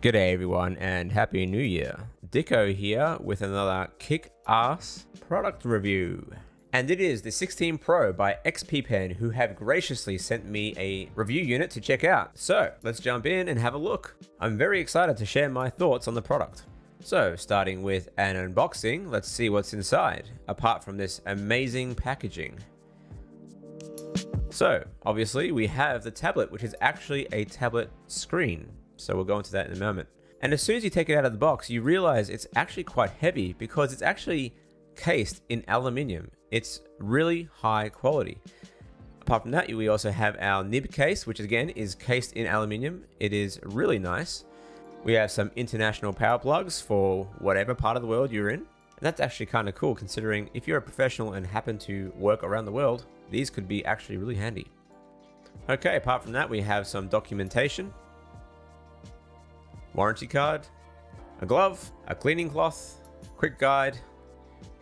G'day everyone and Happy New Year. Dicko here with another kick-ass product review. And it is the 16 Pro by XP Pen, who have graciously sent me a review unit to check out. So let's jump in and have a look. I'm very excited to share my thoughts on the product. So starting with an unboxing, let's see what's inside, apart from this amazing packaging. So obviously we have the tablet, which is actually a tablet screen. So we'll go into that in a moment. And as soon as you take it out of the box, you realize it's actually quite heavy because it's actually cased in aluminium. It's really high quality. Apart from that, we also have our nib case, which again is cased in aluminium. It is really nice. We have some international power plugs for whatever part of the world you're in. And that's actually kind of cool, considering if you're a professional and happen to work around the world, these could be actually really handy. Okay, apart from that, we have some documentation, warranty card, a glove, a cleaning cloth, quick guide,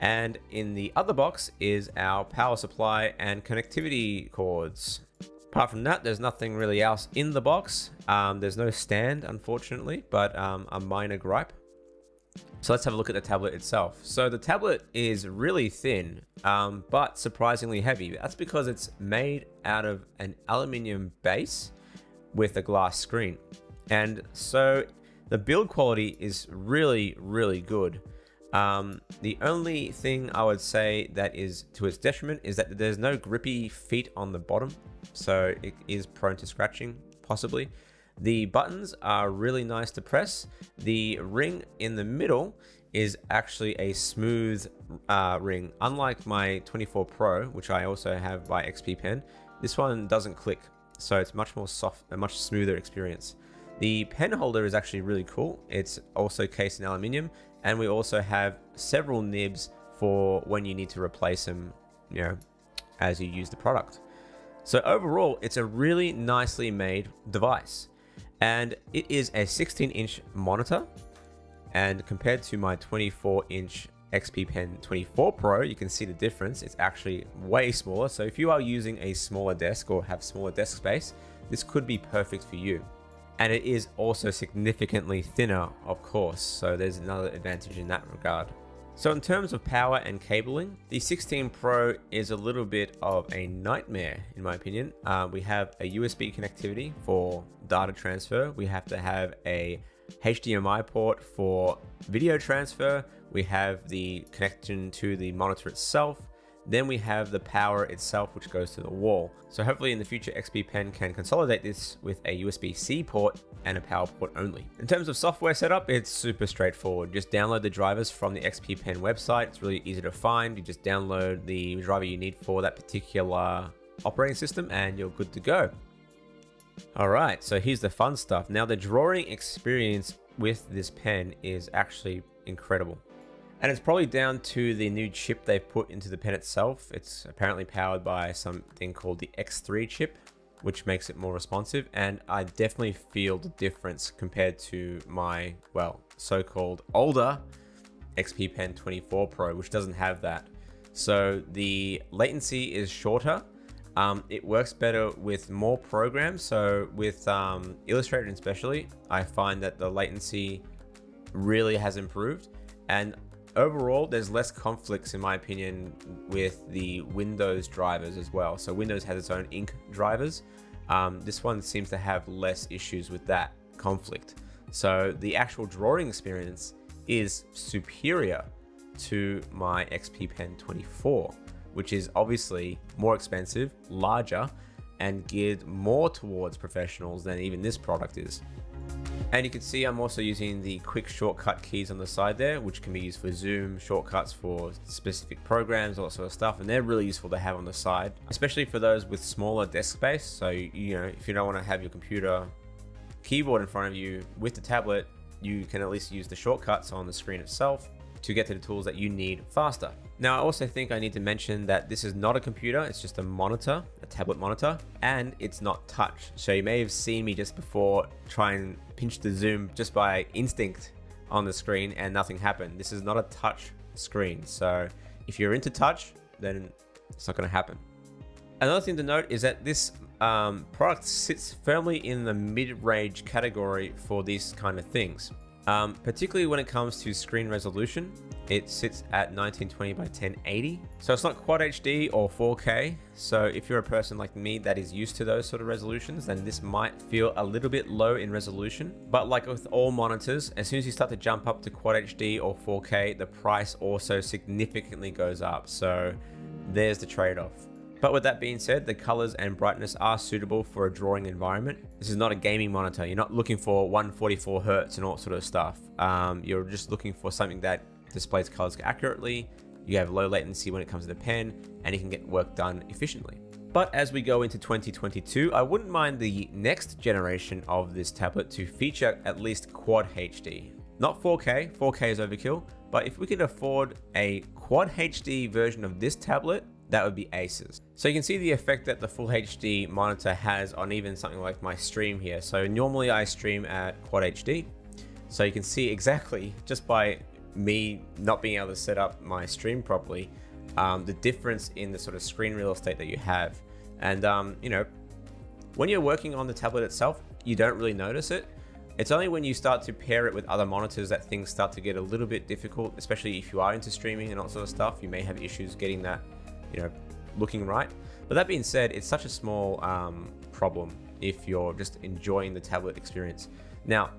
and in the other box is our power supply and connectivity cords. Apart from that, there's nothing really else in the box. There's no stand, unfortunately, but a minor gripe. So let's have a look at the tablet itself. So the tablet is really thin, but surprisingly heavy. That's because it's made out of an aluminium base with a glass screen. And so the build quality is really, really good. The only thing I would say that is to its detriment is that there's no grippy feet on the bottom, so it is prone to scratching, possibly. The buttons are really nice to press. The ring in the middle is actually a smooth ring. Unlike my 24 Pro, which I also have by XP Pen, this one doesn't click, so it's much more soft, a much smoother experience. The pen holder is actually really cool. It's also cased in aluminium, and we also have several nibs for when you need to replace them, as you use the product. So overall, it's a really nicely made device, and it is a 16-inch monitor. And compared to my 24-inch XP Pen 24 Pro, you can see the difference. It's actually way smaller. So if you are using a smaller desk or have smaller desk space, this could be perfect for you. And it is also significantly thinner, of course, so there's another advantage in that regard. So in terms of power and cabling, the 16 Pro is a little bit of a nightmare, in my opinion. We have a USB connectivity for data transfer. We have to have a HDMI port for video transfer. We have the connection to the monitor itself. Then we have the power itself, which goes to the wall. So hopefully in the future, XP Pen can consolidate this with a USB-C port and a power port only. In terms of software setup, it's super straightforward. Just download the drivers from the XP Pen website. It's really easy to find. You just download the driver you need for that particular operating system and you're good to go. All right, so here's the fun stuff. Now the drawing experience with this pen is actually incredible. And it's probably down to the new chip they've put into the pen itself. It's apparently powered by something called the X3 chip, which makes it more responsive. And I definitely feel the difference compared to my, well, so-called older XP Pen 24 Pro, which doesn't have that. So the latency is shorter. It works better with more programs. So with Illustrator especially, I find that the latency really has improved. And overall, there's less conflicts, in my opinion, with the Windows drivers as well. So Windows has its own ink drivers. This one seems to have less issues with that conflict. So the actual drawing experience is superior to my XP Pen 24, which is obviously more expensive, larger, and geared more towards professionals than even this product is. And you can see I'm also using the quick shortcut keys on the side there, which can be used for zoom, shortcuts for specific programs, all that sort of stuff. And they're really useful to have on the side, especially for those with smaller desk space. So, if you don't want to have your computer keyboard in front of you with the tablet, you can at least use the shortcuts on the screen itself to get to the tools that you need faster. Now, I also think I need to mention that this is not a computer, it's just a monitor, a tablet monitor, and it's not touch. So you may have seen me just before try and pinch the zoom just by instinct on the screen and nothing happened. This is not a touch screen. So if you're into touch, then it's not gonna happen. Another thing to note is that this product sits firmly in the mid-range category for these kind of things. Particularly when it comes to screen resolution, it sits at 1920 by 1080. So it's not Quad HD or 4K. So if you're a person like me that is used to those sort of resolutions, then this might feel a little bit low in resolution. But like with all monitors, as soon as you start to jump up to Quad HD or 4K, the price also significantly goes up. So there's the trade-off. But with that being said, the colors and brightness are suitable for a drawing environment. This is not a gaming monitor. You're not looking for 144 Hertz and all sort of stuff. You're just looking for something that displays colors accurately. You have low latency when it comes to the pen, and you can get work done efficiently. But as we go into 2022, I wouldn't mind the next generation of this tablet to feature at least Quad HD. Not 4K, 4K is overkill, but if we could afford a Quad HD version of this tablet, that would be aces. So you can see the effect that the full HD monitor has on even something like my stream here. So normally I stream at Quad HD. So you can see exactly, just by me not being able to set up my stream properly, the difference in the sort of screen real estate that you have. And you know, when you're working on the tablet itself, you don't really notice it. It's only when you start to pair it with other monitors that things start to get a little bit difficult, especially if you are into streaming and all sort of stuff. You may have issues getting that, you know, looking right. But that being said, it's such a small problem if you're just enjoying the tablet experience. Now,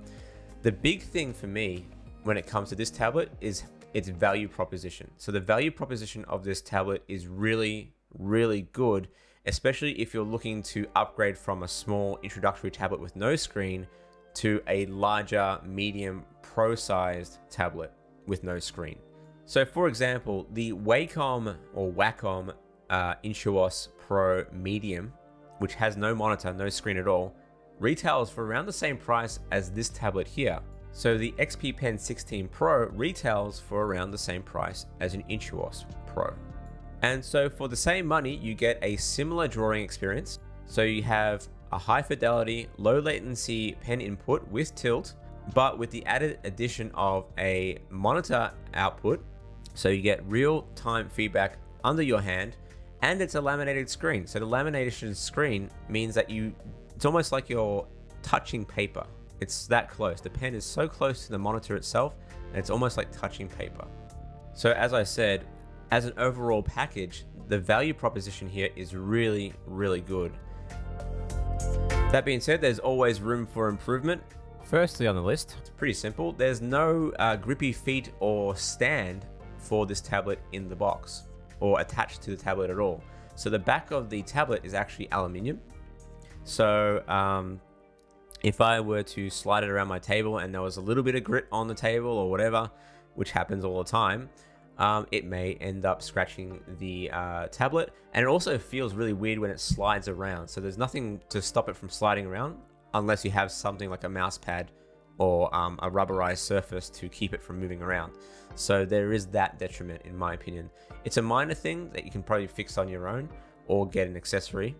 the big thing for me when it comes to this tablet is its value proposition. So the value proposition of this tablet is really, really good, especially if you're looking to upgrade from a small introductory tablet with no screen to a larger, medium, pro-sized tablet with no screen. So for example, the Wacom or Wacom Intuos Pro Medium, which has no monitor, no screen at all, retails for around the same price as this tablet here. So the XP Pen 16 Pro retails for around the same price as an Intuos Pro. And so for the same money, you get a similar drawing experience. So you have a high fidelity, low latency pen input with tilt, but with the added addition of a monitor output. So you get real-time feedback under your hand, and it's a laminated screen. So the lamination screen means that it's almost like you're touching paper. It's that close. The pen is so close to the monitor itself, and it's almost like touching paper. So as I said, as an overall package, the value proposition here is really, really good. That being said, there's always room for improvement. Firstly on the list, it's pretty simple. There's no grippy feet or stand for this tablet in the box or attached to the tablet at all. So the back of the tablet is actually aluminium. So if I were to slide it around my table and there was a little bit of grit on the table or whatever, which happens all the time, it may end up scratching the tablet. And it also feels really weird when it slides around. So there's nothing to stop it from sliding around unless you have something like a mouse pad or a rubberized surface to keep it from moving around. So there is that detriment, in my opinion. It's a minor thing that you can probably fix on your own or get an accessory.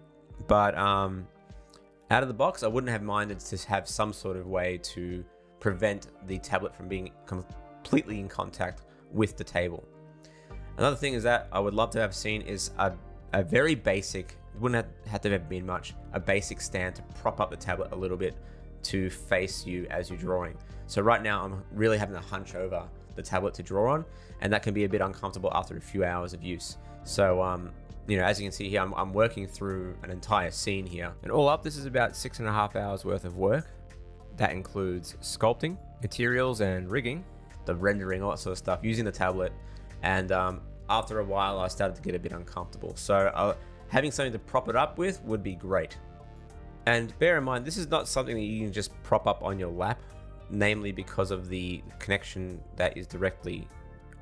But out of the box, I wouldn't have minded to have some sort of way to prevent the tablet from being completely in contact with the table. Another thing is that I would love to have seen is a very basic, it wouldn't have to have been much, a basic stand to prop up the tablet a little bit to face you as you're drawing. So right now I'm really having to hunch over the tablet to draw on, and that can be a bit uncomfortable after a few hours of use. So you know, as you can see here, I'm working through an entire scene here, and all up this is about 6.5 hours worth of work. That includes sculpting, materials and rigging, the rendering, all that sort of stuff using the tablet. And after a while I started to get a bit uncomfortable, so having something to prop it up with would be great. And bear in mind, this is not something that you can just prop up on your lap, namely because of the connection that is directly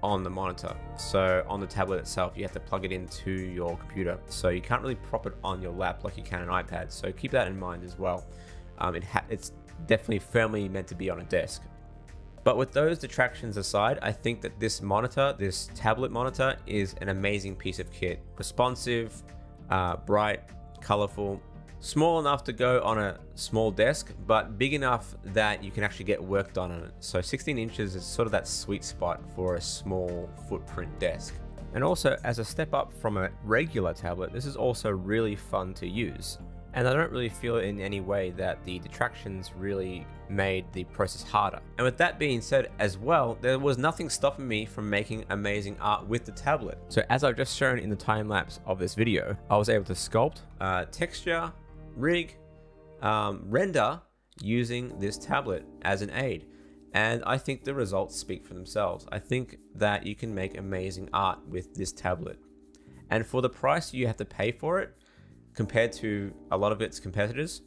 on the monitor. So on the tablet itself, you have to plug it into your computer. So you can't really prop it on your lap like you can an iPad. So keep that in mind as well. It's definitely firmly meant to be on a desk. But with those detractions aside, I think that this monitor, this tablet monitor, is an amazing piece of kit. Responsive, bright, colorful, small enough to go on a small desk, but big enough that you can actually get work done on it. So 16 inches is sort of that sweet spot for a small footprint desk. And also, as a step up from a regular tablet, this is also really fun to use. and I don't really feel in any way that the detractions really made the process harder. And with that being said as well, there was nothing stopping me from making amazing art with the tablet. So as I've just shown in the time lapse of this video, I was able to sculpt, texture, rig, render using this tablet as an aid. And I think the results speak for themselves. I think that you can make amazing art with this tablet. And for the price you have to pay for it, compared to a lot of its competitors,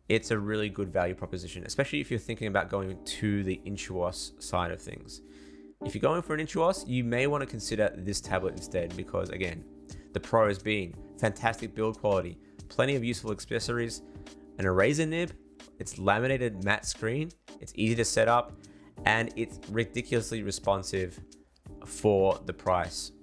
it's a really good value proposition, especially if you're thinking about going to the Intuos side of things. If you're going for an Intuos, you may want to consider this tablet instead, because again, the pros being fantastic build quality, plenty of useful accessories, an eraser nib, it's laminated matte screen, it's easy to set up, and it's ridiculously responsive for the price.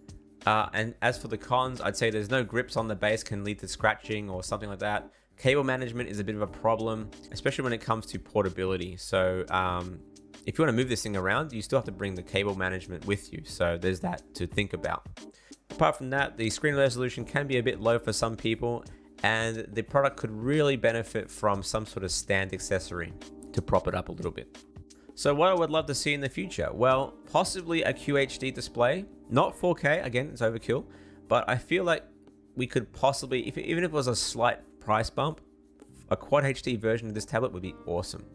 And as for the cons, I'd say there's no grips on the base, can lead to scratching or something like that. Cable management is a bit of a problem, especially when it comes to portability. So if you want to move this thing around, you still have to bring the cable management with you. So there's that to think about. Apart from that, the screen resolution can be a bit low for some people, and the product could really benefit from some sort of stand accessory to prop it up a little bit. So what I would love to see in the future, well, possibly a QHD display, not 4K, again, it's overkill, but I feel like we could possibly, even if it was a slight price bump, a Quad HD version of this tablet would be awesome.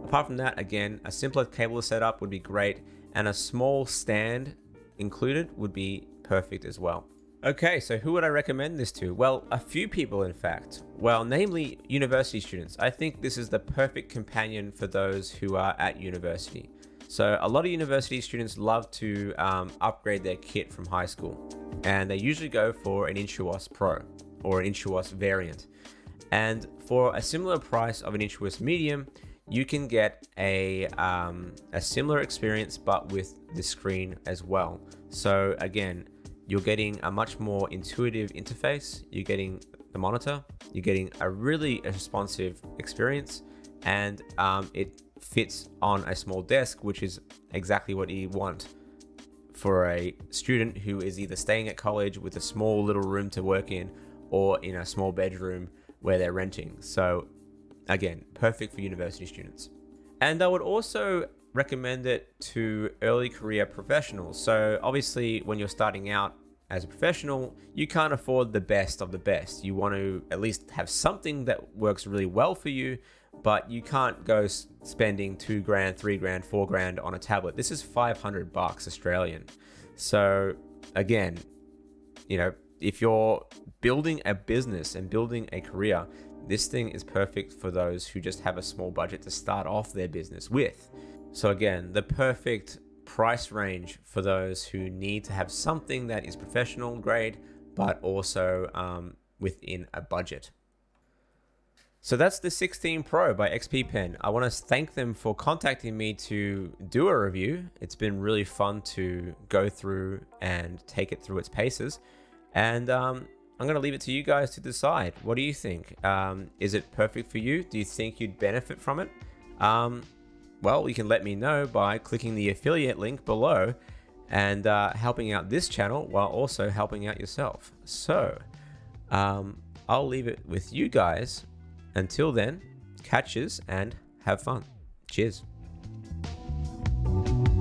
Apart from that, again, a simpler cable setup would be great, and a small stand included would be perfect as well. Okay, so who would I recommend this to? Well, a few people in fact. Well, namely university students. I think this is the perfect companion for those who are at university. So a lot of university students love to upgrade their kit from high school, and they usually go for an Intuos Pro or an Intuos variant. And for a similar price of an Intuos Medium, you can get a similar experience, but with the screen as well. So again, you're getting a much more intuitive interface, you're getting the monitor, you're getting a really responsive experience, and it fits on a small desk, which is exactly what you want for a student who is either staying at college with a small little room to work in, or in a small bedroom where they're renting. So again, perfect for university students. And I would also recommend it to early career professionals. So obviously when you're starting out as a professional, you can't afford the best of the best. You want to at least have something that works really well for you, but you can't go spending $2 grand, $3 grand, $4 grand on a tablet. This is $500 Australian. So again, you know, if you're building a business and building a career, this thing is perfect for those who just have a small budget to start off their business with. So again, the perfect price range for those who need to have something that is professional grade, but also within a budget. So that's the 16 Pro by XP Pen. I want to thank them for contacting me to do a review. It's been really fun to go through and take it through its paces. And I'm going to leave it to you guys to decide. What do you think? Is it perfect for you? Do you think you'd benefit from it? Well, you can let me know by clicking the affiliate link below and helping out this channel while also helping out yourself. So I'll leave it with you guys. Until then, catches and have fun. Cheers.